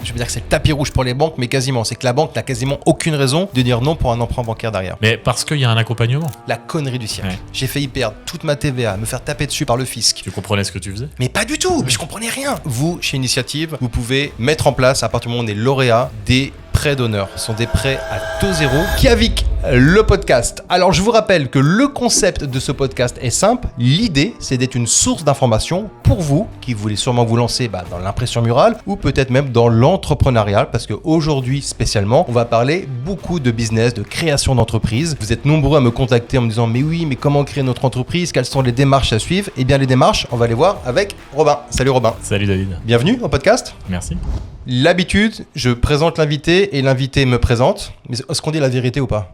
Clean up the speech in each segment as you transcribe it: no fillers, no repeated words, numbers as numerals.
je veux dire que c'est le tapis rouge pour les banques, mais quasiment. C'est que la banque n'a quasiment aucune raison de dire non pour un emprunt bancaire derrière. Mais parce qu'il y a un accompagnement. La connerie du siècle. Ouais. J'ai failli perdre toute ma TVA, me faire taper dessus par le fisc. Tu comprenais ce que tu faisais? Mais pas du tout, mais je comprenais rien. Vous, chez Initiative, vous pouvez mettre en place, à partir du moment où on est lauréat, des prêts d'honneur. Ce sont des prêts à taux zéro. Kiavik, le podcast. Alors, je vous rappelle que le concept de ce podcast est simple. L'idée, c'est d'être une source d'information pour vous, qui voulez sûrement vous lancer dans l'impression murale ou peut-être même dans l'entrepreneuriat, parce qu'aujourd'hui, spécialement, on va parler beaucoup de business, de création d'entreprise. Vous êtes nombreux à me contacter en me disant « Mais oui, mais comment créer notre entreprise? Quelles sont les démarches à suivre ?» Eh bien, les démarches, on va les voir avec Robin. Salut Robin. Salut David. Bienvenue au podcast. Merci. L'habitude, je présente l'invité et l'invité me présente. Mais est-ce qu'on dit la vérité ou pas?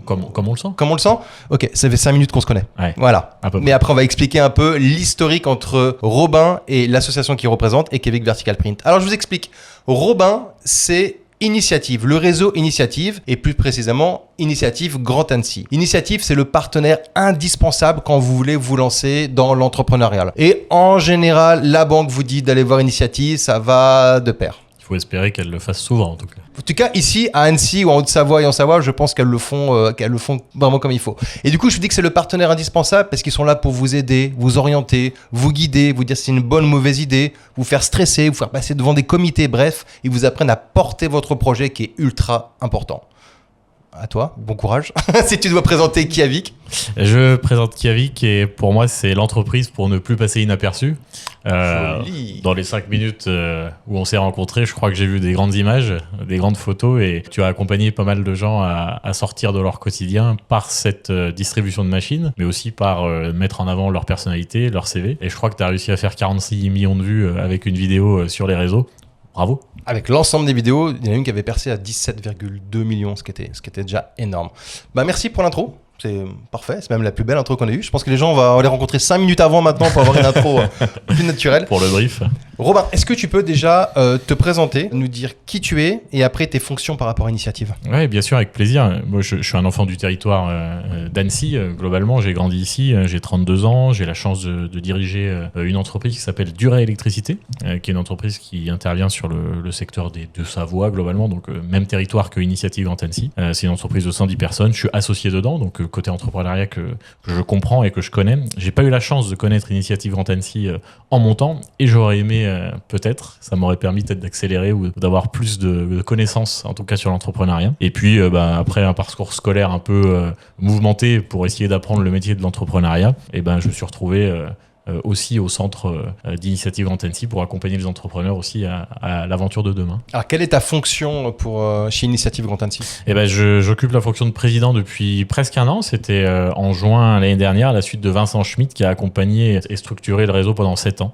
Comme on le sent. Comme on le sent? Ok, ça fait 5 minutes qu'on se connaît. Ouais. Voilà. À peu près. Mais après, on va expliquer un peu l'historique entre Robin et l'association qu'il représente et Kiavik Vertical Print. Alors, je vous explique. Robin, c'est Initiative, le réseau Initiative et plus précisément Initiative Grand Annecy. Initiative, c'est le partenaire indispensable quand vous voulez vous lancer dans l'entrepreneuriat. Et en général, la banque vous dit d'aller voir Initiative, ça va de pair. Il faut espérer qu'elle le fasse souvent en tout cas. En tout cas, ici, à Annecy ou en Haute-Savoie et en Savoie, je pense qu'elles le font vraiment comme il faut. Et du coup, je vous dis que c'est le partenaire indispensable parce qu'ils sont là pour vous aider, vous orienter, vous guider, vous dire si c'est une bonne ou mauvaise idée, vous faire stresser, vous faire passer devant des comités, bref, ils vous apprennent à porter votre projet qui est ultra important. À toi, bon courage. Si tu dois présenter Kiavik. Je présente Kiavik et pour moi, c'est l'entreprise pour ne plus passer inaperçu. Joli. Dans les 5 minutes où on s'est rencontrés, je crois que j'ai vu des grandes images, des grandes photos et tu as accompagné pas mal de gens à sortir de leur quotidien par cette distribution de machines, mais aussi par mettre en avant leur personnalité, leur CV. Et je crois que tu as réussi à faire 46 millions de vues avec une vidéo sur les réseaux. Bravo. Avec l'ensemble des vidéos, il y en a une qui avait percé à 17,2 millions, ce qui était déjà énorme. Merci pour l'intro. C'est parfait, c'est même la plus belle intro qu'on ait eue. Je pense que les gens, on va les rencontrer 5 minutes avant maintenant pour avoir une intro plus naturelle. Pour le brief. Robin, est-ce que tu peux déjà te présenter, nous dire qui tu es et après tes fonctions par rapport à Initiative? Oui, bien sûr, avec plaisir. Moi, je suis un enfant du territoire d'Annecy. Globalement, j'ai grandi ici, j'ai 32 ans. J'ai la chance de diriger une entreprise qui s'appelle Duret Électricité, qui est une entreprise qui intervient sur le secteur des Deux-Savoie, globalement, donc même territoire que Initiative Grand Annecy. C'est une entreprise de 110 personnes. Je suis associé dedans, donc côté entrepreneuriat que je comprends et que je connais. J'ai pas eu la chance de connaître Initiative Grand Annecy en montant et j'aurais aimé peut-être, ça m'aurait permis peut-être d'accélérer ou d'avoir plus de connaissances en tout cas sur l'entrepreneuriat. Et puis après un parcours scolaire un peu mouvementé pour essayer d'apprendre le métier de l'entrepreneuriat, et je me suis retrouvé aussi au centre d'Initiative Grand Annecy pour accompagner les entrepreneurs aussi à l'aventure de demain. Alors, quelle est ta fonction chez Initiative Grand Annecy? J'occupe la fonction de président depuis presque un an. C'était en juin l'année dernière, à la suite de Vincent Schmitt qui a accompagné et structuré le réseau pendant 7 ans.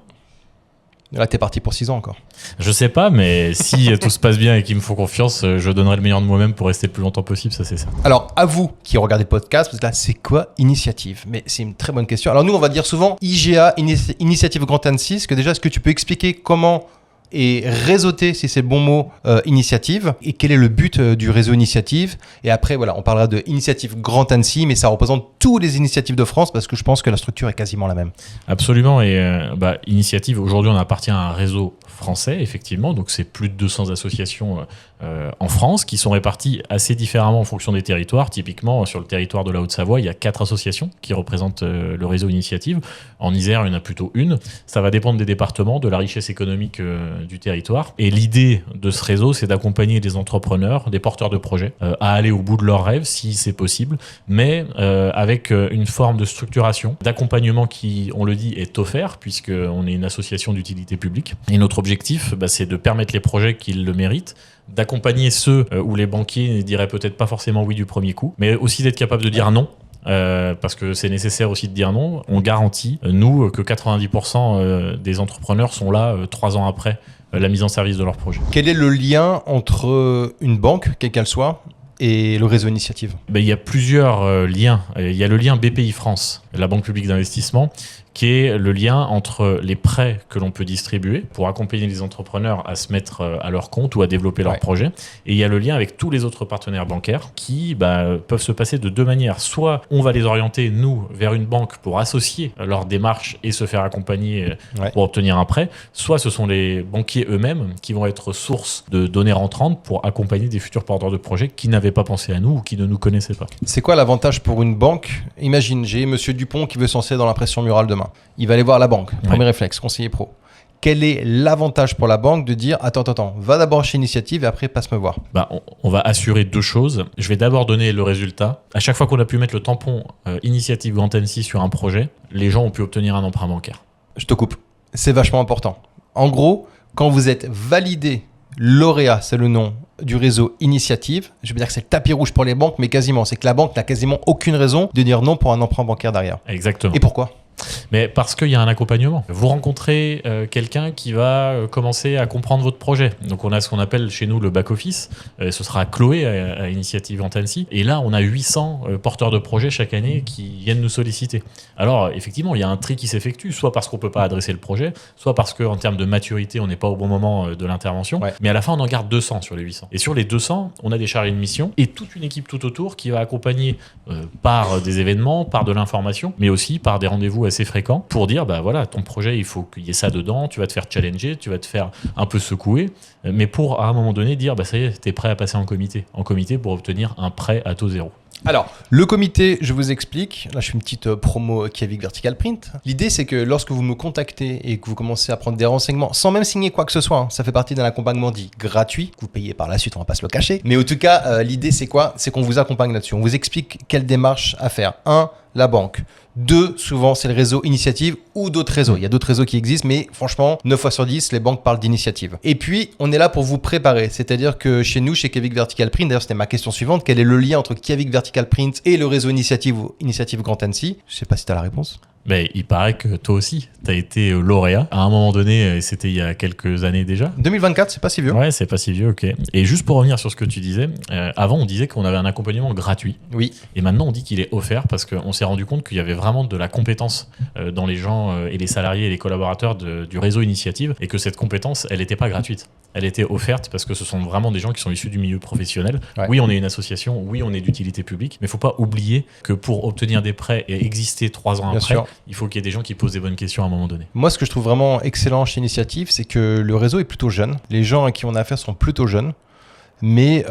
Là, t'es parti pour 6 ans encore. Je sais pas, mais si tout se passe bien et qu'ils me font confiance, je donnerai le meilleur de moi-même pour rester le plus longtemps possible, ça c'est ça. Alors, à vous qui regardez le podcast, parce que là, c'est quoi Initiative? Mais c'est une très bonne question. Alors nous, on va dire souvent IGA, Initiative Grand Annecy. Est-ce que tu peux expliquer comment et réseauter, si c'est le bon mot, Initiative, et quel est le but du réseau Initiative? Et après, voilà, on parlera de Initiative Grand Annecy, mais ça représente toutes les initiatives de France parce que je pense que la structure est quasiment la même. Absolument, et Initiative, aujourd'hui on appartient à un réseau français, effectivement, donc c'est plus de 200 associations en France qui sont réparties assez différemment en fonction des territoires. Typiquement, sur le territoire de la Haute-Savoie, il y a 4 associations qui représentent le réseau Initiative. En Isère, il y en a plutôt une. Ça va dépendre des départements, de la richesse économique du territoire. Et l'idée de ce réseau, c'est d'accompagner des entrepreneurs, des porteurs de projets, à aller au bout de leurs rêves, si c'est possible, mais avec une forme de structuration, d'accompagnement qui, on le dit, est offert, puisqu'on est une association d'utilité publique. Et notre objectif, c'est de permettre les projets qui le méritent, d'accompagner ceux où les banquiers ne diraient peut-être pas forcément oui du premier coup, mais aussi d'être capable de dire non. Parce que c'est nécessaire aussi de dire non. On garantit, nous, que 90% des entrepreneurs sont là 3 ans après la mise en service de leur projet. Quel est le lien entre une banque, quelle qu'elle soit, et le réseau Initiative? Il y a plusieurs liens. Il y a le lien BPI France, la Banque publique d'investissement, qui est le lien entre les prêts que l'on peut distribuer pour accompagner les entrepreneurs à se mettre à leur compte ou à développer leur projet. Et il y a le lien avec tous les autres partenaires bancaires qui peuvent se passer de deux manières. Soit on va les orienter, nous, vers une banque pour associer leur démarche et se faire accompagner pour obtenir un prêt. Soit ce sont les banquiers eux-mêmes qui vont être source de données rentrantes pour accompagner des futurs porteurs de projets qui n'avaient pas pensé à nous ou qui ne nous connaissaient pas. C'est quoi l'avantage pour une banque ? Imagine, j'ai Monsieur Dupont qui veut se lancer dans l'impression murale demain. Il va aller voir la banque. Premier réflexe, conseiller pro. Quel est l'avantage pour la banque de dire attends, va d'abord chez Initiative et après passe me voir? On va assurer deux choses. Je vais d'abord donner le résultat. À chaque fois qu'on a pu mettre le tampon Initiative Grand Annecy sur un projet, les gens ont pu obtenir un emprunt bancaire. Je te coupe. C'est vachement important. En gros, quand vous êtes validé lauréat, c'est le nom du réseau Initiative, je veux dire que c'est le tapis rouge pour les banques, mais quasiment. C'est que la banque n'a quasiment aucune raison de dire non pour un emprunt bancaire derrière. Exactement. Et pourquoi ? Mais parce qu'il y a un accompagnement. Vous rencontrez quelqu'un qui va commencer à comprendre votre projet. Donc on a ce qu'on appelle chez nous le back-office. Ce sera Chloé à Initiative Grand Annecy. Et là, on a 800 porteurs de projets chaque année qui viennent nous solliciter. Alors effectivement, il y a un tri qui s'effectue, soit parce qu'on ne peut pas adresser le projet, soit parce qu'en termes de maturité, on n'est pas au bon moment de l'intervention. Mais à la fin, on en garde 200 sur les 800. Et sur les 200, on a des chargés de mission et toute une équipe tout autour qui va accompagner par des événements, par de l'information, mais aussi par des rendez-vous assez fréquents pour dire voilà, ton projet, il faut qu'il y ait ça dedans, tu vas te faire challenger, tu vas te faire un peu secouer, mais pour à un moment donné dire ça y est, t'es prêt à passer en comité pour obtenir un prêt à taux zéro. Alors, le comité, je vous explique. Là, je fais une petite promo Kiavik Vertical Print. L'idée, c'est que lorsque vous me contactez et que vous commencez à prendre des renseignements, sans même signer quoi que ce soit, ça fait partie d'un accompagnement dit gratuit, que vous payez par la suite, on va pas se le cacher. Mais en tout cas, l'idée, c'est quoi ? C'est qu'on vous accompagne là-dessus. On vous explique quelle démarche à faire. 1, la banque. 2, souvent, c'est le réseau Initiative ou d'autres réseaux. Il y a d'autres réseaux qui existent, mais franchement, 9 fois sur 10, les banques parlent d'Initiative. Et puis, on est là pour vous préparer. C'est-à-dire que chez nous, chez Kiavik Vertical Print, d'ailleurs, c'était ma question suivante, quel est le lien entre Kiavik Vertical Print et le réseau Initiative Grand Annecy ? Je sais pas si tu as la réponse. Mais il paraît que toi aussi, tu as été lauréat. À un moment donné, c'était il y a quelques années déjà. 2024, c'est pas si vieux. Ouais, c'est pas si vieux, ok. Et juste pour revenir sur ce que tu disais, avant on disait qu'on avait un accompagnement gratuit. Oui. Et maintenant on dit qu'il est offert parce qu'on s'est rendu compte qu'il y avait vraiment de la compétence dans les gens et les salariés et les collaborateurs du réseau Initiative et que cette compétence, elle n'était pas gratuite. Elle était offerte parce que ce sont vraiment des gens qui sont issus du milieu professionnel. Ouais. Oui, on est une association, oui, on est d'utilité publique, mais il ne faut pas oublier que pour obtenir des prêts et exister 3 ans après, il faut qu'il y ait des gens qui posent des bonnes questions à un moment donné. Moi, ce que je trouve vraiment excellent chez Initiative, c'est que le réseau est plutôt jeune. Les gens à qui on a affaire sont plutôt jeunes, mais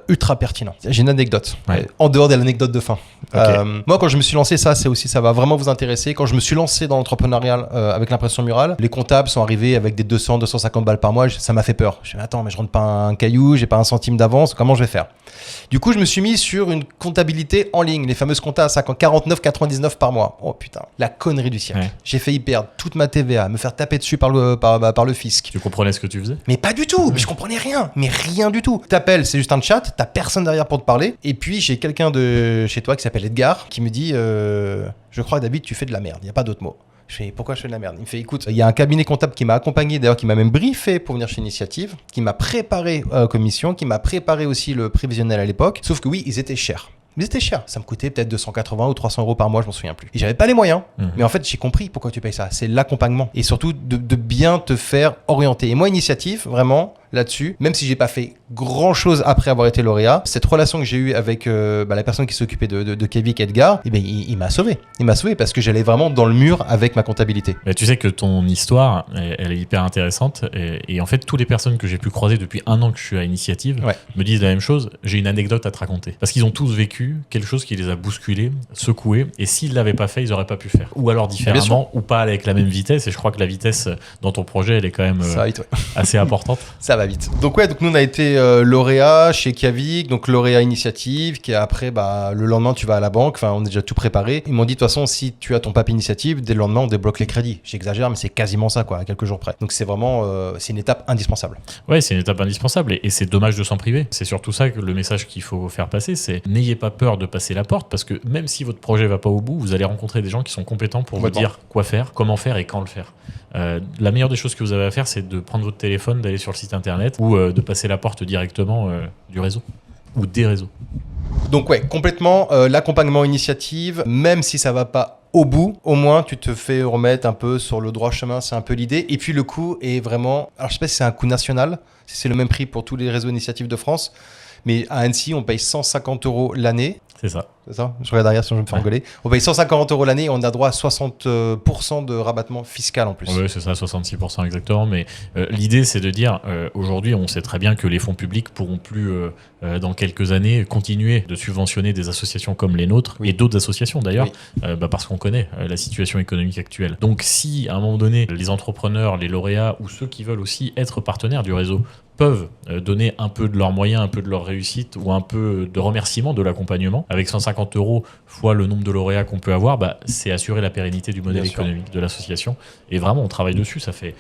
ultra pertinents. J'ai une anecdote, en dehors de l'anecdote de fin. Okay. Moi, quand je me suis lancé, ça va vraiment vous intéresser. Quand je me suis lancé dans l'entrepreneuriat avec l'impression murale, les comptables sont arrivés avec des 200, 250 balles par mois. Ça m'a fait peur. Je me suis dit, attends, mais je rentre pas un caillou, j'ai pas un centime d'avance, comment je vais faire ? Du coup, je me suis mis sur une comptabilité en ligne, les fameuses comptas à 49,99 par mois. Oh putain, la connerie du siècle. Ouais. J'ai failli perdre toute ma TVA, me faire taper dessus par le fisc. Tu comprenais ce que tu faisais ? Mais pas du tout, mais je comprenais rien, mais rien du tout. T'appelles, c'est juste un chat, t'as personne derrière pour te parler. Et puis, j'ai quelqu'un de chez toi qui s'appelle Edgar qui me dit je crois que David, tu fais de la merde, il n'y a pas d'autre mot. Je fais pourquoi je fais de la merde ? Il me fait écoute, il y a un cabinet comptable qui m'a accompagné, d'ailleurs qui m'a même briefé pour venir chez Initiative, qui m'a préparé commission, qui m'a préparé aussi le prévisionnel à l'époque. Sauf que oui, ils étaient chers. Mais c'était cher, ça me coûtait peut-être 280 ou 300 euros par mois, je m'en souviens plus. Et j'avais pas les moyens, mais en fait j'ai compris pourquoi tu payes ça, c'est l'accompagnement. Et surtout de bien te faire orienter. Et moi, Initiative, vraiment, là-dessus, même si j'ai pas fait grand chose après avoir été lauréat, cette relation que j'ai eue avec la personne qui s'occupait de Kiavik, Edgar, il m'a sauvé. Il m'a sauvé parce que j'allais vraiment dans le mur avec ma comptabilité. Mais tu sais que ton histoire, elle est hyper intéressante. Et en fait, toutes les personnes que j'ai pu croiser depuis 1 an que je suis à Initiative me disent la même chose. J'ai une anecdote à te raconter. Parce qu'ils ont tous vécu quelque chose qui les a bousculés, secoués. Et s'ils l'avaient pas fait, ils auraient pas pu faire. Ou alors différemment, ou pas avec la même vitesse. Et je crois que la vitesse dans ton projet, elle est quand même assez importante. Ça va vite. Donc nous on a été lauréat chez Kiavik, donc lauréat Initiative, qui après le lendemain tu vas à la banque, enfin on est déjà tout préparé. Ils m'ont dit de toute façon si tu as ton papier Initiative, dès le lendemain on débloque les crédits. J'exagère mais c'est quasiment ça quoi, à quelques jours près. Donc c'est vraiment c'est une étape indispensable. Ouais, c'est une étape indispensable et c'est dommage de s'en priver. C'est surtout ça que le message qu'il faut faire passer, c'est n'ayez pas peur de passer la porte parce que même si votre projet va pas au bout, vous allez rencontrer des gens qui sont compétents pour vous dire quoi faire, comment faire et quand le faire. La meilleure des choses que vous avez à faire, c'est de prendre votre téléphone, d'aller sur le site internet ou de passer la porte directement du réseau ou des réseaux. Donc complètement l'accompagnement Initiative, même si ça va pas au bout, au moins tu te fais remettre un peu sur le droit chemin, c'est un peu l'idée. Et puis le coût est vraiment, alors je sais pas si c'est un coût national, si c'est le même prix pour tous les réseaux initiatives de France, mais à Annecy on paye 150 € l'année. C'est ça. C'est ça, je regarde derrière si je me fais engueuler. On paye 150 € l'année et on a droit à 60% de rabattement fiscal en plus. Oui, c'est ça, 66% exactement. Mais l'idée, c'est de dire, aujourd'hui, on sait très bien que les fonds publics pourront plus, dans quelques années, continuer de subventionner des associations comme les nôtres, et d'autres associations d'ailleurs, parce qu'on connaît la situation économique actuelle. Donc si, à un moment donné, les entrepreneurs, les lauréats ou ceux qui veulent aussi être partenaires du réseau peuvent donner un peu de leurs moyens, un peu de leur réussite ou un peu de remerciement de l'accompagnement, avec 150 € fois le nombre de lauréats qu'on peut avoir, c'est assurer la pérennité du modèle économique de l'association. Et vraiment, on travaille dessus. Ça fait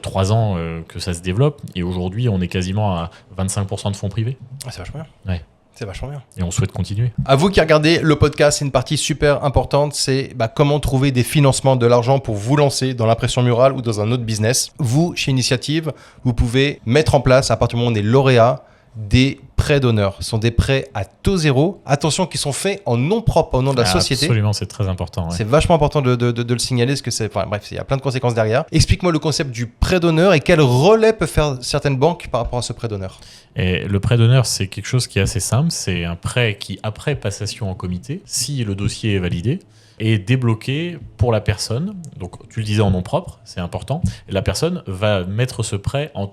3 ans que ça se développe. Et aujourd'hui, on est quasiment à 25% de fonds privés. Ah, c'est vachement bien. Ouais. C'est vachement bien. Et on souhaite continuer. À vous qui regardez le podcast, c'est une partie super importante, c'est comment trouver des financements, de l'argent pour vous lancer dans l'impression murale ou dans un autre business. Vous, chez Initiative, vous pouvez mettre en place, à partir du moment où on est lauréat, des prêts d'honneur. Ce sont des prêts à taux zéro. Attention, qui sont faits en nom propre, au nom de la société. Absolument, c'est très important. Ouais. C'est vachement important de le signaler, parce que c'est, enfin, bref, il y a plein de conséquences derrière. Explique-moi le concept du prêt d'honneur et quel relais peuvent faire certaines banques par rapport à ce prêt d'honneur. Et le prêt d'honneur, c'est quelque chose qui est assez simple. C'est un prêt qui, après passation en comité, si le dossier est validé, est débloqué pour la personne. Donc, tu le disais en nom propre, c'est important. Et la personne va mettre ce prêt en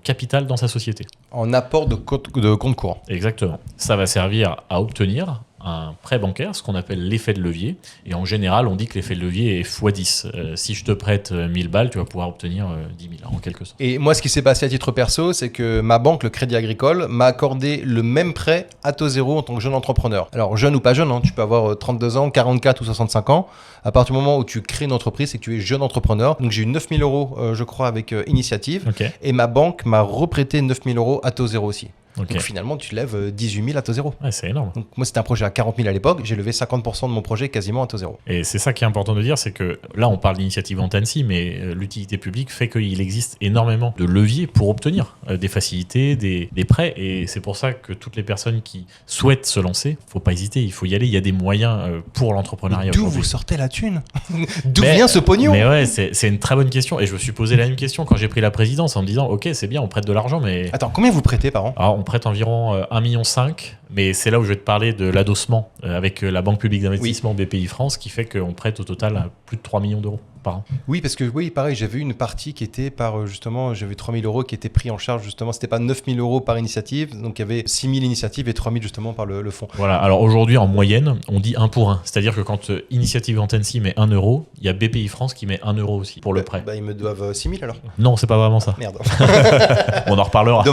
capital dans sa société. En apport de compte courant. Exactement. Ça va servir à obtenir un prêt bancaire, ce qu'on appelle l'effet de levier. Et en général, on dit que l'effet de levier est x10. Si je te prête 1000 balles, tu vas pouvoir obtenir 10 000, en quelque sorte. Et moi, ce qui s'est passé à titre perso, c'est que ma banque, le Crédit Agricole, m'a accordé le même prêt à taux zéro en tant que jeune entrepreneur. Alors, jeune ou pas jeune, tu peux avoir 32 ans, 44 ou 65 ans. À partir du moment où tu crées une entreprise, c'est que tu es jeune entrepreneur. Donc, j'ai eu 9 000 €, je crois, avec Initiative. Okay. Et ma banque m'a reprêté 9 000 € à taux zéro aussi. Okay. Donc finalement, tu lèves 18 000 à taux zéro. Ouais, c'est énorme. Donc moi, c'était un projet à 40 000 à l'époque. J'ai levé 50% de mon projet quasiment à taux zéro. Et c'est ça qui est important de dire, c'est que là, on parle d'initiative en Annecy, mais l'utilité publique fait qu'il existe énormément de leviers pour obtenir des facilités, des prêts. Et c'est pour ça que toutes les personnes qui souhaitent se lancer, faut pas hésiter, il faut y aller. Il y a des moyens pour l'entrepreneuriat. D'où vous sortez la thune? D'où vient ce pognon? Mais ouais, c'est une très bonne question. Et je me suis posé la même question quand j'ai pris la présidence en me disant, ok, c'est bien, on prête de l'argent, mais... Attends, combien vous prêtez par an? Alors, on prête environ 1,5 million, mais c'est là où je vais te parler de l'adossement avec la Banque publique d'investissement BPI France, qui fait qu'on prête au total à plus de 3 millions d'euros par an. Oui, parce que oui, pareil, j'avais une partie qui était par justement, j'avais 3 000 € qui étaient pris en charge justement, c'était pas 9 000 € par initiative, donc il y avait 6 000 initiatives et 3 000 justement par le fonds. Voilà, alors aujourd'hui en moyenne, on dit 1 pour 1, c'est-à-dire que quand Initiative Annecy met 1 €, il y a BPI France qui met 1 € aussi pour le prêt. Ils me doivent 6 000 alors? Non, c'est pas vraiment ça. Merde. On en reparlera.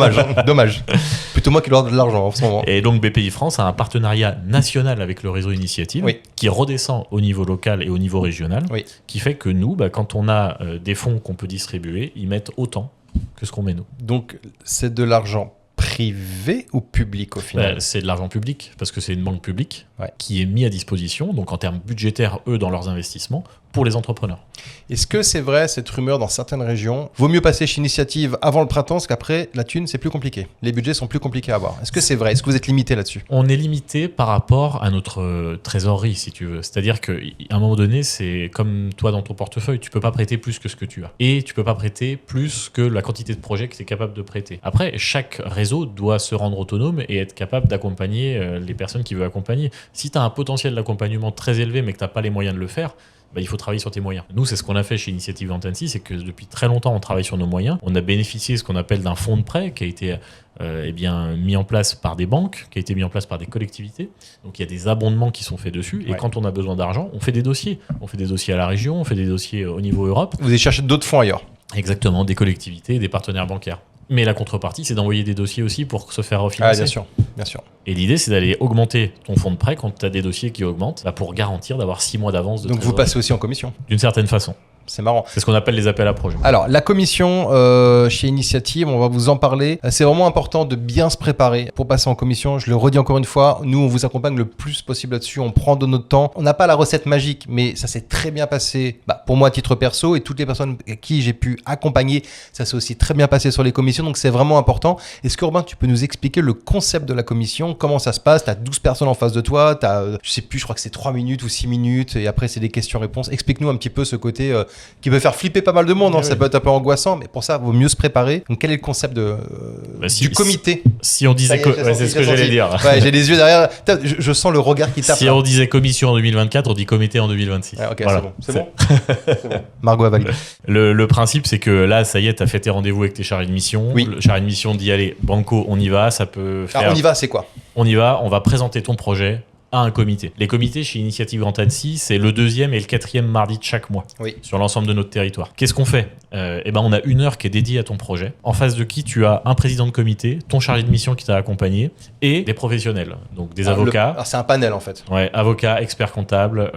Dommage. Plutôt moi qui dois de l'argent en ce moment. Et donc BPI France a un partenariat national avec le réseau Initiative qui redescend au niveau local et au niveau régional, qui fait que nous, quand on a des fonds qu'on peut distribuer, ils mettent autant que ce qu'on met nous. Donc c'est de l'argent privé ou public au final? C'est de l'argent public parce que c'est une banque publique qui est mise à disposition, donc en termes budgétaires, eux, dans leurs investissements, pour les entrepreneurs. Est-ce que c'est vrai cette rumeur dans certaines régions? Vaut mieux passer chez Initiative avant le printemps, parce qu'après, la thune, c'est plus compliqué. Les budgets sont plus compliqués à avoir. Est-ce que c'est vrai? Est-ce que vous êtes limité là-dessus? On est limité par rapport à notre trésorerie, si tu veux. C'est-à-dire qu'à un moment donné, c'est comme toi dans ton portefeuille, tu peux pas prêter plus que ce que tu as. Et tu peux pas prêter plus que la quantité de projets que tu es capable de prêter. Après, chaque réseau doit se rendre autonome et être capable d'accompagner les personnes qu'il veut accompagner. Si tu as un potentiel d'accompagnement très élevé, mais que tu n'as pas les moyens de le faire, il faut travailler sur tes moyens. Nous, c'est ce qu'on a fait chez Initiative Annecy, c'est que depuis très longtemps, on travaille sur nos moyens. On a bénéficié de ce qu'on appelle d'un fonds de prêt qui a été mis en place par des banques, qui a été mis en place par des collectivités. Donc, il y a des abondements qui sont faits dessus. Et quand on a besoin d'argent, on fait des dossiers. On fait des dossiers à la région, on fait des dossiers au niveau Europe. Vous allez chercher d'autres fonds ailleurs? Exactement, des collectivités, des partenaires bancaires. Mais la contrepartie, c'est d'envoyer des dossiers aussi pour se faire refinancer. Ah, bien sûr. Et l'idée, c'est d'aller augmenter ton fonds de prêt quand tu as des dossiers qui augmentent, pour garantir d'avoir 6 mois d'avance de trésorerie. Donc vous passez aussi en commission? D'une certaine façon. C'est marrant. C'est ce qu'on appelle les appels à projets. Alors, la commission chez Initiative, on va vous en parler. C'est vraiment important de bien se préparer pour passer en commission. Je le redis encore une fois, nous, on vous accompagne le plus possible là-dessus. On prend de notre temps. On n'a pas la recette magique, mais ça s'est très bien passé pour moi à titre perso et toutes les personnes à qui j'ai pu accompagner, ça s'est aussi très bien passé sur les commissions. Donc, c'est vraiment important. Est-ce que, Robin, tu peux nous expliquer le concept de la commission? présentation, comment ça se passe? Tu as 12 personnes en face de toi, je sais plus, je crois que c'est 3 minutes ou 6 minutes, et après c'est des questions-réponses. Explique-nous un petit peu ce côté qui peut faire flipper pas mal de monde, ça peut être un peu angoissant, mais pour ça, il vaut mieux se préparer. Donc quel est le concept du comité? Si on disait... c'est ce que j'allais dire. Ouais, j'ai les yeux derrière, je sens le regard qui tape. Si on disait commission en 2024, on dit comité en 2026. Ouais, ok, voilà. c'est bon. C'est bon. Margot a validé. Le principe, c'est que là, ça y est, tu as fait tes rendez-vous avec tes chargés de mission. Oui. Le chargé de mission dit, allez, banco, on y va, ça peut faire... Alors, on y va, c'est quoi? On y va, on va présenter ton projet à un comité. Les comités chez Initiative Grand Annecy, c'est le 2e et le 4e mardi de chaque mois sur l'ensemble de notre territoire. Qu'est-ce qu'on fait? On a 1 heure qui est dédiée à ton projet, en face de qui tu as un président de comité, ton chargé de mission qui t'a accompagné et des professionnels, donc des avocats. Alors c'est un panel en fait. Ouais, avocats, experts comptables,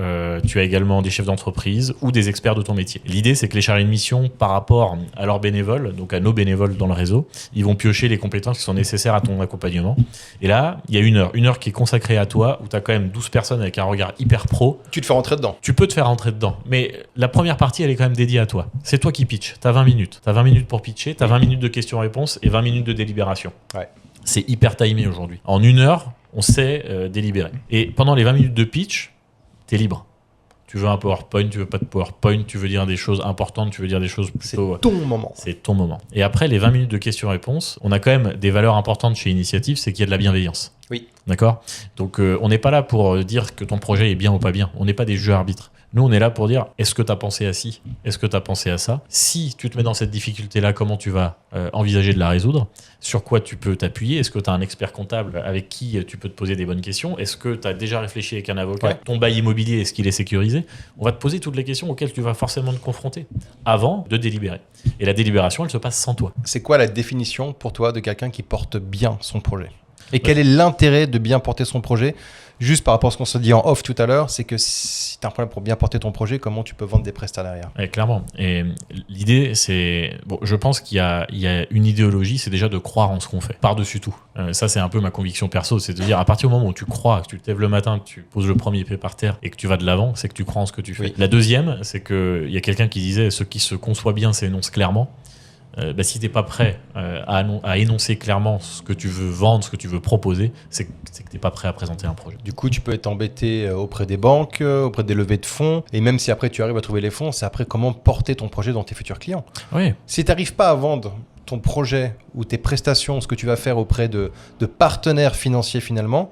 tu as également des chefs d'entreprise ou des experts de ton métier. L'idée, c'est que les chargés de mission, par rapport à leurs bénévoles, donc à nos bénévoles dans le réseau, ils vont piocher les compétences qui sont nécessaires à ton accompagnement. Et là, il y a 1 heure qui est consacrée à toi, où tu as quand même 12 personnes avec un regard hyper pro. Tu te fais rentrer dedans. Tu peux te faire rentrer dedans. Mais la première partie, elle est quand même dédiée à toi. C'est toi qui pitch. Tu as 20 minutes. Tu as 20 minutes pour pitcher, tu as 20 minutes de questions-réponses et 20 minutes de délibération. Ouais. C'est hyper timé aujourd'hui. En 1 heure, on sait délibérer. Et pendant les 20 minutes de pitch, tu es libre. Tu veux un PowerPoint, tu veux pas de PowerPoint, tu veux dire des choses importantes, tu veux dire des choses plutôt... C'est ton moment. C'est ton moment. Et après les 20 minutes de questions-réponses, on a quand même des valeurs importantes chez Initiative, c'est qu'il y a de la bienveillance. Oui. D'accord? Donc on n'est pas là pour dire que ton projet est bien ou pas bien. On n'est pas des juges arbitres. Nous, on est là pour dire, est-ce que tu as pensé à ci? Est-ce que tu as pensé à ça? Si tu te mets dans cette difficulté-là, comment tu vas envisager de la résoudre? Sur quoi tu peux t'appuyer? Est-ce que tu as un expert comptable avec qui tu peux te poser des bonnes questions? Est-ce que tu as déjà réfléchi avec un avocat? Ouais. Ton bail immobilier, est-ce qu'il est sécurisé? On va te poser toutes les questions auxquelles tu vas forcément te confronter avant de délibérer. Et la délibération, elle se passe sans toi. C'est quoi la définition pour toi de quelqu'un qui porte bien son projet? Et quel est l'intérêt de bien porter son projet? Juste par rapport à ce qu'on se dit en off tout à l'heure, c'est que si tu as un problème pour bien porter ton projet, comment tu peux vendre des prestats derrière? Ouais, clairement. Et l'idée, c'est... Bon, je pense qu'il y a une idéologie, c'est déjà de croire en ce qu'on fait, par-dessus tout. Ça, c'est un peu ma conviction perso, c'est de dire, à partir du moment où tu crois, que tu te lèves le matin, que tu poses le premier pied par terre et que tu vas de l'avant, c'est que tu crois en ce que tu fais. Oui. La deuxième, c'est qu'il y a quelqu'un qui disait, ce qui se conçoit bien s'énonce clairement. Si tu n'es pas prêt à énoncer clairement ce que tu veux vendre, ce que tu veux proposer, c'est que tu n'es pas prêt à présenter un projet. Du coup, tu peux être embêté auprès des banques, auprès des levées de fonds, et même si après tu arrives à trouver les fonds, c'est après comment porter ton projet dans tes futurs clients. Oui. Si tu n'arrives pas à vendre ton projet ou tes prestations, ce que tu vas faire auprès de partenaires financiers finalement,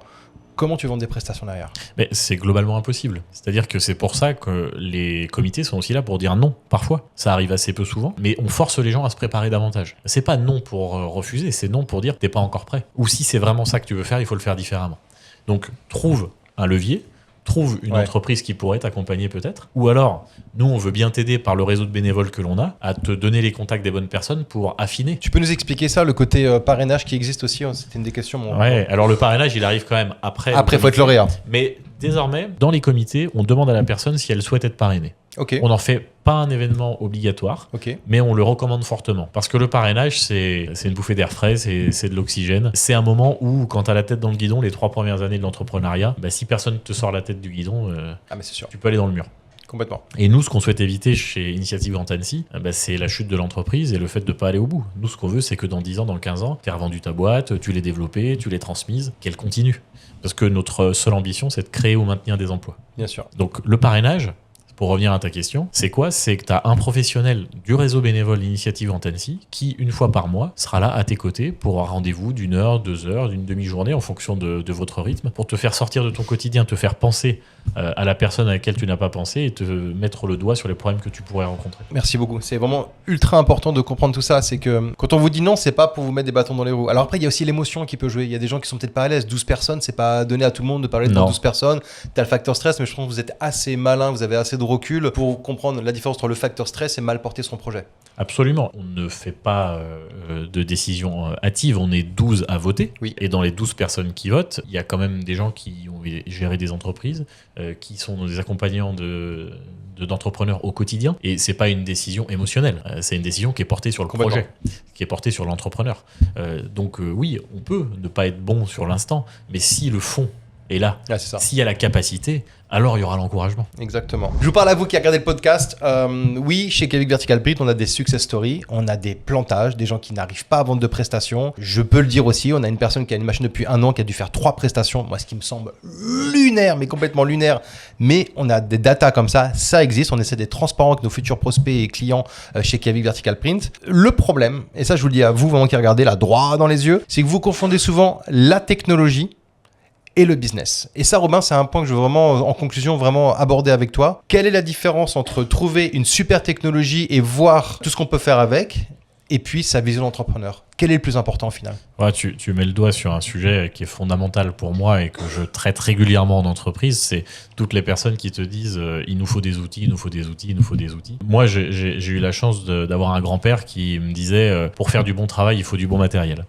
comment tu vends des prestations derrière? Mais c'est globalement impossible. C'est-à-dire que c'est pour ça que les comités sont aussi là pour dire non, parfois. Ça arrive assez peu souvent, mais on force les gens à se préparer davantage. C'est pas non pour refuser, c'est non pour dire t'es pas encore prêt. Ou si c'est vraiment ça que tu veux faire, il faut le faire différemment. Donc trouve un levier, trouve une entreprise qui pourrait t'accompagner peut-être, ou alors nous on veut bien t'aider par le réseau de bénévoles que l'on a à te donner les contacts des bonnes personnes pour affiner. Tu peux nous expliquer ça, le côté parrainage qui existe aussi? C'était une des questions. Ouais, alors le parrainage il arrive quand même après. Après, il faut être lauréat. Mais désormais, dans les comités, on demande à la personne si elle souhaite être parrainée. Ok. On n'en fait pas un événement obligatoire, mais on le recommande fortement. Parce que le parrainage, c'est une bouffée d'air frais, c'est de l'oxygène. C'est un moment où, quand tu as la tête dans le guidon, les 3 premières années de l'entrepreneuriat, si personne te sort la tête du guidon, mais c'est sûr. tu peux aller dans le mur. Complètement. Et nous, ce qu'on souhaite éviter chez Initiative Grand Annecy, c'est la chute de l'entreprise et le fait de ne pas aller au bout. Nous, ce qu'on veut, c'est que dans 10 ans, dans 15 ans, tu as revendu ta boîte, tu l'aies développée, tu l'aies transmise, qu'elle continue. Parce que notre seule ambition, c'est de créer ou maintenir des emplois. Bien sûr. Donc, le parrainage, pour revenir à ta question, c'est quoi? C'est que tu as un professionnel du réseau bénévole Initiative Grand Annecy qui, une fois par mois, sera là à tes côtés pour un rendez-vous d'1 heure, 2 heures, d'une demi-journée en fonction de votre rythme, pour te faire sortir de ton quotidien, te faire penser à la personne à laquelle tu n'as pas pensé et te mettre le doigt sur les problèmes que tu pourrais rencontrer. Merci beaucoup. C'est vraiment ultra important de comprendre tout ça. C'est que quand on vous dit non, c'est pas pour vous mettre des bâtons dans les roues. Alors après, il y a aussi l'émotion qui peut jouer. Il y a des gens qui sont peut-être pas à l'aise. 12 personnes, c'est pas donné à tout le monde de parler devant 12 personnes. Tu as le facteur stress, mais je pense que vous êtes assez malin, vous avez assez de recul pour comprendre la différence entre le facteur stress et mal porter son projet. Absolument. On ne fait pas de décision hâtive. On est 12 à voter. Oui. Et dans les 12 personnes qui votent, il y a quand même des gens qui ont géré des entreprises, qui sont des accompagnants d'entrepreneurs au quotidien. Et c'est pas une décision émotionnelle. C'est une décision qui est portée sur le projet, qui est portée sur l'entrepreneur. Donc oui, on peut ne pas être bon sur l'instant, mais si le fond Et là, Ah, c'est ça. s'il y a la capacité, alors il y aura l'encouragement. Exactement. Je vous parle à vous qui regardez le podcast. Oui, chez Kavik Vertical Print, on a des success stories, on a des plantages, des gens qui n'arrivent pas à vendre de prestations. Je peux le dire aussi, on a une personne qui a une machine depuis 1 an qui a dû faire 3 prestations. Moi, ce qui me semble lunaire, mais complètement lunaire. Mais on a des datas comme ça existe. On essaie d'être transparent avec nos futurs prospects et clients chez Kavik Vertical Print. Le problème, et ça je vous le dis à vous, vraiment qui regardez là droit dans les yeux, c'est que vous confondez souvent la technologie et le business. Et ça, Robin, c'est un point que je veux vraiment, en conclusion, vraiment aborder avec toi. Quelle est la différence entre trouver une super technologie et voir tout ce qu'on peut faire avec, et puis sa vision d'entrepreneur? Quel est le plus important au final? Ouais, tu mets le doigt sur un sujet qui est fondamental pour moi et que je traite régulièrement en entreprise, c'est toutes les personnes qui te disent il nous faut des outils, il nous faut des outils, il nous faut des outils. Moi, j'ai eu la chance d'avoir un grand-père qui me disait pour faire du bon travail, il faut du bon matériel.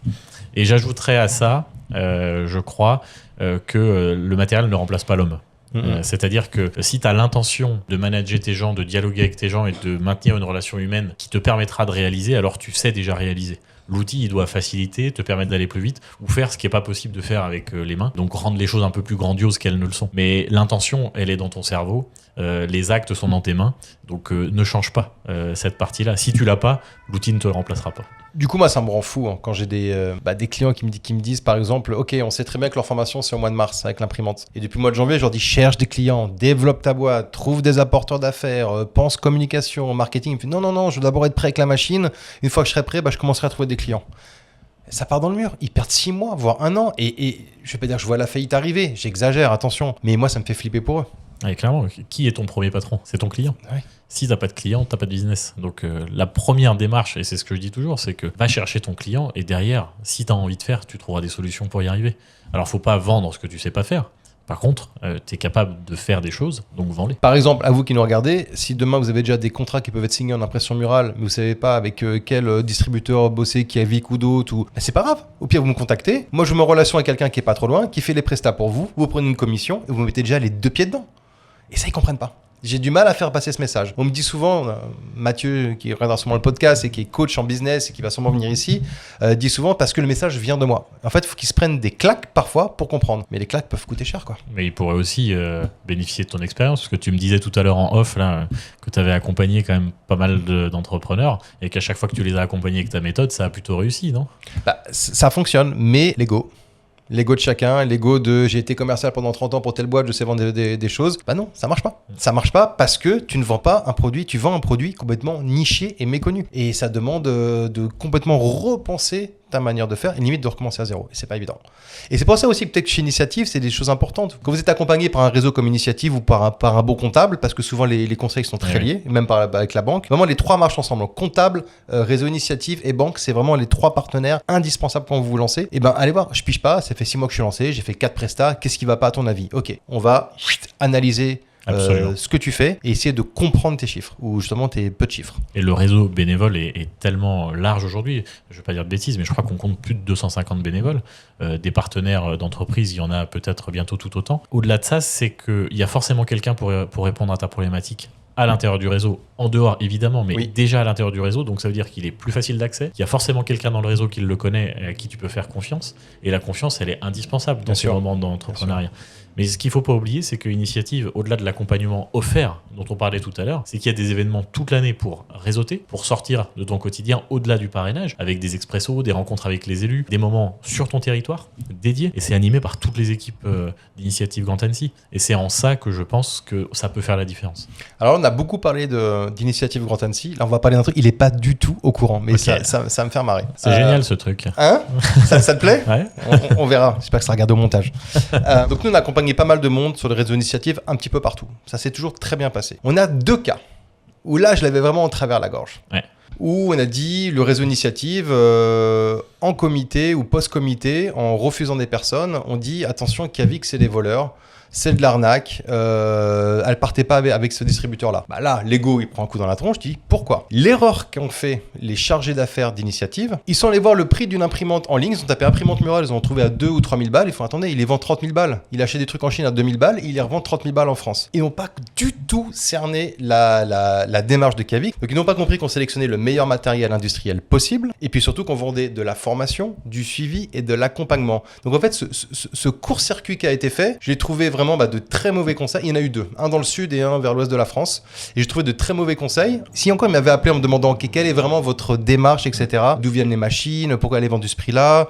Et j'ajouterais à ça, je crois, que le matériel ne remplace pas l'homme. C'est-à-dire que si tu as l'intention de manager tes gens, de dialoguer avec tes gens et de maintenir une relation humaine qui te permettra de réaliser, alors tu sais déjà réaliser. L'outil, il doit faciliter, te permettre d'aller plus vite ou faire ce qui n'est pas possible de faire avec les mains. Donc rendre les choses un peu plus grandioses qu'elles ne le sont. Mais l'intention, elle est dans ton cerveau. Les actes sont dans tes mains. Donc ne change pas cette partie-là. Si tu l'as pas, l'outil ne te le remplacera pas. Du coup, moi, ça me rend fou quand j'ai des clients qui me disent, par exemple, OK, on sait très bien que leur formation, c'est au mois de mars avec l'imprimante. Et depuis le mois de janvier, je leur dis, cherche des clients, développe ta boîte, trouve des apporteurs d'affaires, pense communication, marketing. Ils me disent, non, je veux d'abord être prêt avec la machine. Une fois que je serai prêt, je commencerai à trouver des clients. Ça part dans le mur. Ils perdent 6 mois, voire 1 an. Et je vais pas dire que je vois la faillite arriver. J'exagère, attention. Mais moi, ça me fait flipper pour eux. Ouais, clairement, qui est ton premier patron? C'est ton client. Ouais. Si t'as pas de client, t'as pas de business. Donc la première démarche, et c'est ce que je dis toujours, c'est que va chercher ton client et derrière, si t'as envie de faire, tu trouveras des solutions pour y arriver. Alors faut pas vendre ce que tu sais pas faire. Par contre, tu es capable de faire des choses, donc vends-les. Par exemple, à vous qui nous regardez, si demain vous avez déjà des contrats qui peuvent être signés en impression murale, mais vous savez pas avec quel distributeur bosser, Kavik ou d'autres, c'est pas grave. Au pire, vous me contactez. Moi, je vous mets en relation avec quelqu'un qui est pas trop loin, qui fait les prestats pour vous. Vous prenez une commission et vous mettez déjà les 2 pieds dedans. Et ça, ils comprennent pas. J'ai du mal à faire passer ce message. On me dit souvent, Mathieu, qui regardera sûrement le podcast et qui est coach en business et qui va sûrement venir ici, dit souvent parce que le message vient de moi. En fait, il faut qu'ils se prennent des claques parfois pour comprendre. Mais les claques peuvent coûter cher, quoi. Mais il pourrait aussi bénéficier de ton expérience, parce que tu me disais tout à l'heure en off là, que tu avais accompagné quand même pas mal d'entrepreneurs et qu'à chaque fois que tu les as accompagnés avec ta méthode, ça a plutôt réussi, non? Ça fonctionne, mais l'ego de chacun, l'ego de j'ai été commercial pendant 30 ans pour telle boîte, je sais vendre des choses. Non, ça marche pas. Ça marche pas parce que tu ne vends pas un produit, tu vends un produit complètement niché et méconnu. Et ça demande de complètement repenser ta manière de faire et limite de recommencer à zéro. Et c'est pas évident. Et c'est pour ça aussi que peut-être chez Initiative, c'est des choses importantes. Quand vous êtes accompagné par un réseau comme Initiative ou par un bon comptable, parce que souvent les conseils sont très liés, même avec la banque, vraiment les 3 marchent ensemble. Donc, comptable, réseau Initiative et banque, c'est vraiment les 3 partenaires indispensables quand vous vous lancez. Et allez voir, je pige pas, ça fait 6 mois que je suis lancé, j'ai fait 4 prestats, qu'est-ce qui va pas à ton avis? Ok, on va analyser ce que tu fais et essayer de comprendre tes chiffres ou justement tes peu de chiffres. Et le réseau bénévole est tellement large aujourd'hui, je ne vais pas dire de bêtises, mais je crois qu'on compte plus de 250 bénévoles. Des partenaires d'entreprise, il y en a peut-être bientôt tout autant. Au-delà de ça, c'est qu'il y a forcément quelqu'un pour répondre à ta problématique à l'intérieur du réseau, en dehors évidemment, mais déjà à l'intérieur du réseau, donc ça veut dire qu'il est plus facile d'accès. Il y a forcément quelqu'un dans le réseau qui le connaît et à qui tu peux faire confiance. Et la confiance, elle est indispensable dans ce moment d'entrepreneuriat. Mais ce qu'il ne faut pas oublier, c'est que Initiative, au-delà de l'accompagnement offert dont on parlait tout à l'heure, c'est qu'il y a des événements toute l'année pour réseauter, pour sortir de ton quotidien au-delà du parrainage, avec des expressos, des rencontres avec les élus, des moments sur ton territoire dédiés. Et c'est animé par toutes les équipes d'Initiative Grand Annecy. Et c'est en ça que je pense que ça peut faire la différence. Alors, on a beaucoup parlé d'Initiative Grand Annecy. Là, on va parler d'un truc, il n'est pas du tout au courant, mais ça me fait marrer. C'est génial ce truc. Hein? ça te plaît? Ouais. On verra. J'espère que ça regarde au montage. Donc, nous, on a accompagné pas mal de monde sur le réseau Initiative un petit peu partout. Ça s'est toujours très bien passé. On a 2 cas où là, je l'avais vraiment en travers la gorge. Ouais. Où on a dit le réseau Initiative en comité ou post-comité, en refusant des personnes, on dit attention, Kavik, c'est des voleurs. c'est de l'arnaque, elle partait pas avec ce distributeur-là. Bah là, l'ego, il prend un coup dans la tronche, je dis pourquoi ? L'erreur qu'ont fait les chargés d'affaires d'Initiative, ils sont allés voir le prix d'une imprimante en ligne, ils ont tapé imprimante murale, ils ont trouvé à 2 ou 3 000 balles, ils font attendez, il les vend 30 000 balles. Il achète des trucs en Chine à 2 000 balles, il les revend 30 000 balles en France. Ils n'ont pas du tout cerné la démarche de Kavik, donc ils n'ont pas compris qu'on sélectionnait le meilleur matériel industriel possible, et puis surtout qu'on vendait de la formation, du suivi et de l'accompagnement. Donc en fait, ce court-circuit qui a été fait, j'ai trouvé vraiment de très mauvais conseils. Il y en a eu 2, un dans le sud et un vers l'ouest de la France, et j'ai trouvé de très mauvais conseils. Si encore il m'avait appelé en me demandant quelle est vraiment votre démarche, etc., d'où viennent les machines, pourquoi elle est vendue ce prix-là,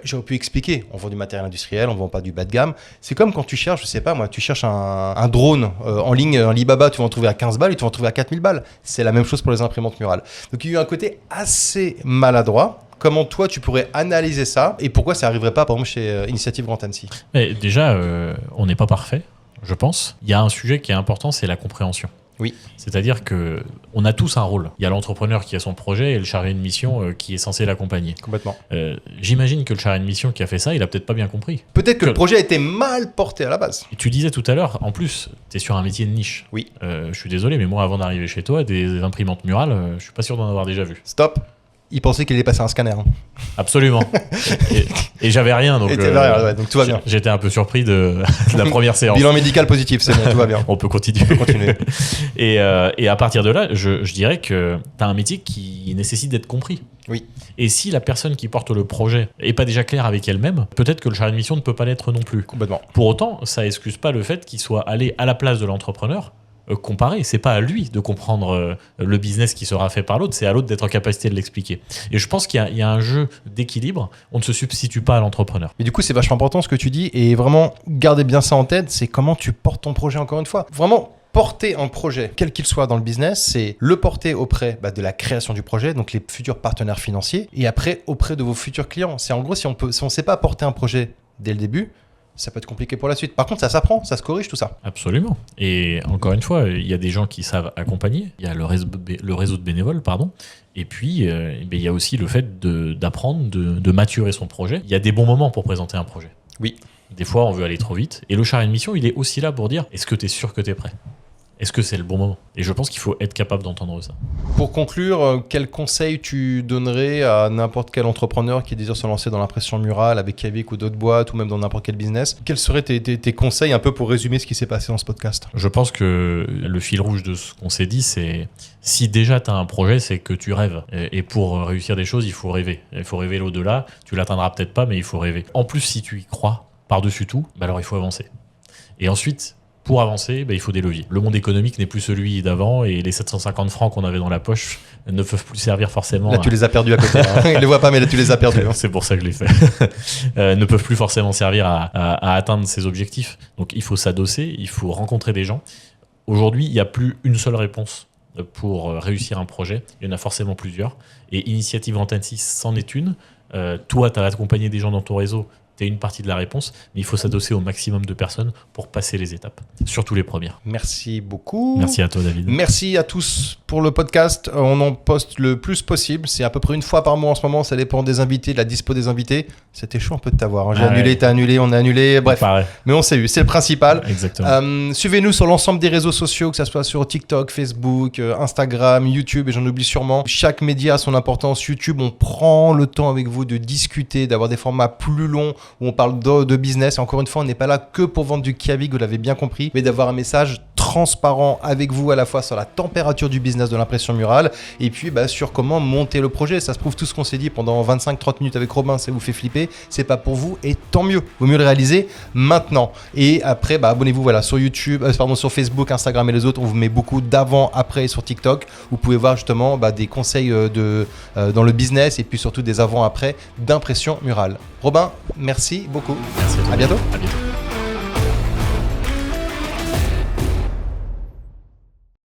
j'aurais pu expliquer. On vend du matériel industriel, on vend pas du bas de gamme. C'est comme quand tu cherches, je sais pas moi, tu cherches un drone en ligne, un Alibaba, tu vas en trouver à 15 balles et tu vas en trouver à 4 000 balles. C'est la même chose pour les imprimantes murales. Donc il y a eu un côté assez maladroit. Comment toi tu pourrais analyser ça et pourquoi ça n'arriverait pas par exemple chez Initiative Grand Annecy ? Mais déjà, on n'est pas parfait, je pense. Il y a un sujet qui est important, c'est la compréhension. Oui. C'est-à-dire qu'on a tous un rôle. Il y a l'entrepreneur qui a son projet et le chargé de mission qui est censé l'accompagner. Complètement. J'imagine que le chargé de mission qui a fait ça, il a peut-être pas bien compris. Peut-être que le projet a été mal porté à la base. Et tu disais tout à l'heure, en plus, tu es sur un métier de niche. Oui. Je suis désolé, mais moi, avant d'arriver chez toi, des imprimantes murales, je suis pas sûr d'en avoir déjà vu. Stop. Il pensait qu'il allait passer un scanner. Absolument. et j'avais rien, donc, donc tout va bien. J'étais un peu surpris de la première séance. Bilan médical positif, c'est bon, tout va bien. On peut continuer. Et à partir de là, je dirais que tu as un métier qui nécessite d'être compris. Oui. Et si la personne qui porte le projet n'est pas déjà claire avec elle-même, peut-être que le chargé de mission ne peut pas l'être non plus. Complètement. Pour autant, ça excuse pas le fait qu'il soit allé à la place de l'entrepreneur comparer. C'est pas à lui de comprendre le business qui sera fait par l'autre, c'est à l'autre d'être en capacité de l'expliquer. Et je pense qu'il y a un jeu d'équilibre. On ne se substitue pas à l'entrepreneur. Mais du coup, c'est vachement important ce que tu dis et vraiment, gardez bien ça en tête, c'est comment tu portes ton projet encore une fois. Vraiment, porter un projet, quel qu'il soit dans le business, c'est le porter auprès de la création du projet, donc les futurs partenaires financiers, et après auprès de vos futurs clients. C'est en gros, si on ne sait pas porter un projet dès le début, ça peut être compliqué pour la suite. Par contre, ça s'apprend, ça se corrige tout ça. Absolument. Et encore une fois, il y a des gens qui savent accompagner. Il y a le réseau de bénévoles, pardon. Et puis, il y a aussi le fait d'apprendre, de maturer son projet. Il y a des bons moments pour présenter un projet. Oui. Des fois, on veut aller trop vite. Et le chargé de mission, il est aussi là pour dire, est-ce que tu es sûr que tu es prêt ? Est-ce que c'est le bon moment ? Et je pense qu'il faut être capable d'entendre ça. Pour conclure, quel conseil tu donnerais à n'importe quel entrepreneur qui désire se lancer dans l'impression murale avec Kavik ou d'autres boîtes ou même dans n'importe quel business ? Quels seraient tes conseils un peu pour résumer ce qui s'est passé dans ce podcast ? Je pense que le fil rouge de ce qu'on s'est dit, c'est si déjà tu as un projet, c'est que tu rêves. Et pour réussir des choses, il faut rêver. Il faut rêver l'au-delà. Tu l'atteindras peut-être pas, mais il faut rêver. En plus, si tu y crois par-dessus tout, alors il faut avancer. Et ensuite, pour avancer, il faut des leviers. Le monde économique n'est plus celui d'avant et les 750 francs qu'on avait dans la poche ne peuvent plus servir forcément. Là, tu les as perdus à côté. Hein. Ils ne les voient pas, mais là, tu les as perdus. Hein. C'est pour ça que je l'ai fait. Ne peuvent plus forcément servir à atteindre ses objectifs. Donc, il faut s'adosser, il faut rencontrer des gens. Aujourd'hui, il n'y a plus une seule réponse pour réussir un projet. Il y en a forcément plusieurs. Et Initiative Grand Annecy, c'en est une. Toi, tu as accompagné des gens dans ton réseau. C'est une partie de la réponse, mais il faut s'adosser au maximum de personnes pour passer les étapes, surtout les premières. Merci beaucoup. Merci à toi, David. Merci à tous pour le podcast. On en poste le plus possible. C'est à peu près une fois par mois en ce moment. Ça dépend des invités, de la dispo des invités. C'était chaud un peu de t'avoir. Hein. J'ai annulé, t'as annulé, on a annulé. Bref, pareil. Mais on s'est eu. C'est le principal. Exactement. Suivez-nous sur l'ensemble des réseaux sociaux, que ce soit sur TikTok, Facebook, Instagram, YouTube, et j'en oublie sûrement. Chaque média a son importance. YouTube, on prend le temps avec vous de discuter, d'avoir des formats plus longs où on parle de business. Et encore une fois, on n'est pas là que pour vendre du Kavik, vous l'avez bien compris, mais d'avoir un message transparent avec vous à la fois sur la température du business de l'impression murale et puis sur comment monter le projet. Ça se prouve, tout ce qu'on s'est dit pendant 25-30 minutes avec Robin, ça vous fait flipper, c'est pas pour vous et tant mieux. Vaut mieux le réaliser maintenant. Et après, abonnez-vous sur YouTube, sur Facebook, Instagram et les autres. On vous met beaucoup d'avant, après sur TikTok. Vous pouvez voir justement des conseils dans le business et puis surtout des avant-après d'impression murale. Robin, merci beaucoup. Merci à toi. À bientôt. À bientôt.